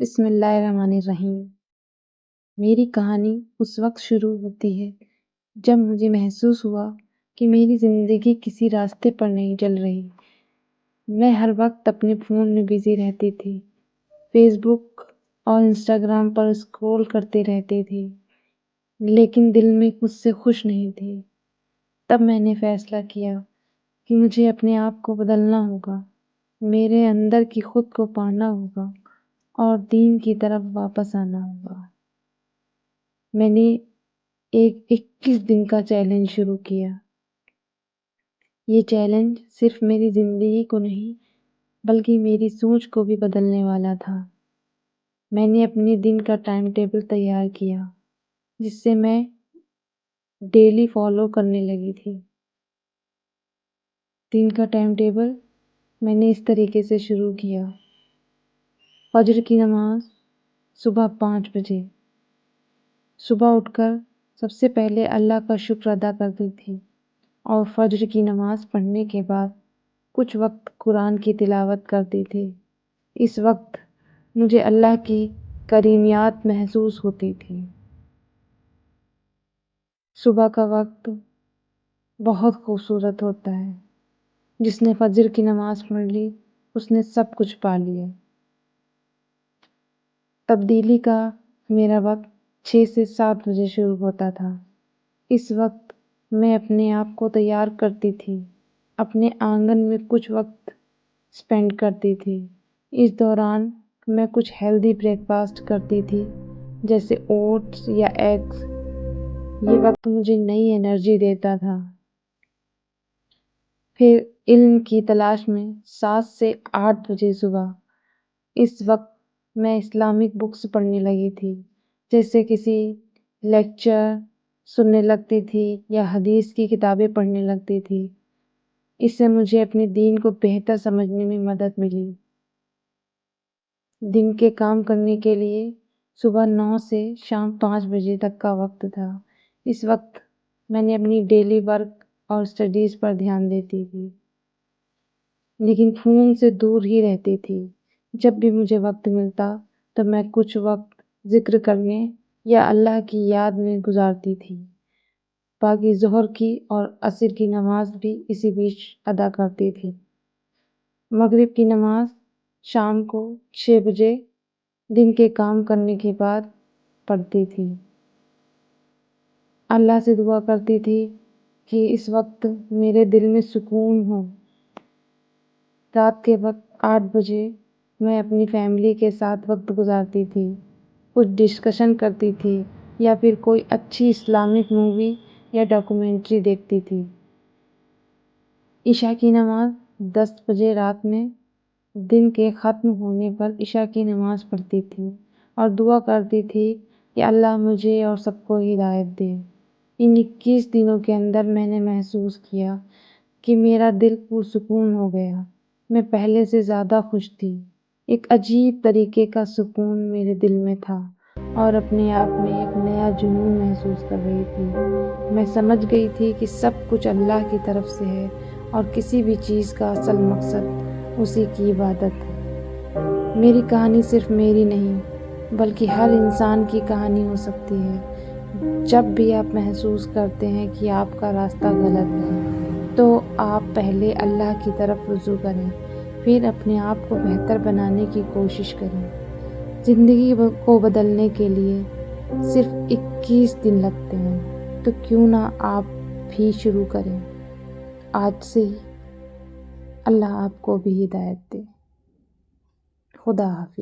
بسم اللہ الرحمن الرحیم۔ میری کہانی اس وقت شروع ہوتی ہے جب مجھے محسوس ہوا کہ میری زندگی کسی راستے پر نہیں چل رہی۔ میں ہر وقت اپنے فون میں بزی رہتی تھی، فیس بک اور انسٹاگرام پر اسکرول کرتے رہتی تھی، لیکن دل میں خود سے خوش نہیں تھی۔ تب میں نے فیصلہ کیا کہ مجھے اپنے آپ کو بدلنا ہوگا، میرے اندر کی خود کو پانا ہوگا اور دین کی طرف واپس آنا ہوگا۔ میں نے ایک 21 دن کا چیلنج شروع کیا۔ یہ چیلنج صرف میری زندگی کو نہیں بلکہ میری سوچ کو بھی بدلنے والا تھا۔ میں نے اپنے دن کا ٹائم ٹیبل تیار کیا جس سے میں ڈیلی فالو کرنے لگی تھی۔ دن کا ٹائم ٹیبل میں نے اس طریقے سے شروع کیا: فجر کی نماز صبح 5 بجے۔ صبح اٹھ کر سب سے پہلے اللہ کا شکر ادا کرتی تھی اور فجر کی نماز پڑھنے کے بعد کچھ وقت قرآن کی تلاوت کرتی تھی۔ اس وقت مجھے اللہ کی کریمیات محسوس ہوتی تھی۔ صبح کا وقت بہت خوبصورت ہوتا ہے۔ جس نے فجر کی نماز پڑھ لی اس نے سب کچھ پا لیا۔ تبدیلی کا میرا وقت 6 سے 7 بجے شروع ہوتا تھا۔ اس وقت میں اپنے آپ کو تیار کرتی تھی، اپنے آنگن میں کچھ وقت اسپینڈ کرتی تھی۔ اس دوران میں کچھ ہیلدی بریک فاسٹ کرتی تھی جیسے اوٹس یا ایگز۔ یہ وقت مجھے نئی انرجی دیتا تھا۔ پھر علم کی تلاش میں 7 سے 8 بجے صبح۔ اس وقت میں اسلامک بکس پڑھنے لگی تھی، جیسے کسی لیکچر سننے لگتی تھی یا حدیث کی کتابیں پڑھنے لگتی تھی۔ اس سے مجھے اپنے دین کو بہتر سمجھنے میں مدد ملی۔ دن کے کام کرنے کے لیے صبح 9 سے شام 5 بجے تک کا وقت تھا۔ اس وقت میں نے اپنی ڈیلی ورک اور اسٹڈیز پر دھیان دیتی تھی، لیکن فون سے دور ہی رہتی تھی۔ جب بھی مجھے وقت ملتا تو میں کچھ وقت ذکر کرنے یا اللہ کی یاد میں گزارتی تھی۔ باقی ظہر کی اور عصر کی نماز بھی اسی بیچ ادا کرتی تھی۔ مغرب کی نماز شام کو 6 بجے دن کے کام کرنے کے بعد پڑھتی تھی۔ اللہ سے دعا کرتی تھی کہ اس وقت میرے دل میں سکون ہو۔ رات کے وقت 8 بجے میں اپنی فیملی کے ساتھ وقت گزارتی تھی، کچھ ڈسکشن کرتی تھی یا پھر کوئی اچھی اسلامک مووی یا ڈاکومنٹری دیکھتی تھی۔ عشاء کی نماز 10 بجے رات میں دن کے ختم ہونے پر عشاء کی نماز پڑھتی تھی اور دعا کرتی تھی کہ اللہ مجھے اور سب کو ہدایت دے۔ ان 21 دنوں کے اندر میں نے محسوس کیا کہ میرا دل پرسکون ہو گیا۔ میں پہلے سے زیادہ خوش تھی۔ ایک عجیب طریقے کا سکون میرے دل میں تھا اور اپنے آپ میں ایک نیا جنون محسوس کر رہی تھی۔ میں سمجھ گئی تھی کہ سب کچھ اللہ کی طرف سے ہے اور کسی بھی چیز کا اصل مقصد اسی کی عبادت ہے۔ میری کہانی صرف میری نہیں بلکہ ہر انسان کی کہانی ہو سکتی ہے۔ جب بھی آپ محسوس کرتے ہیں کہ آپ کا راستہ غلط ہے تو آپ پہلے اللہ کی طرف رجوع کریں، پھر اپنے آپ کو بہتر بنانے کی کوشش کریں۔ زندگی کو بدلنے کے لیے صرف 21 دن لگتے ہیں، تو کیوں نہ آپ بھی شروع کریں آج سے ہی۔ اللہ آپ کو بھی ہدایت دے۔ خدا حافظ۔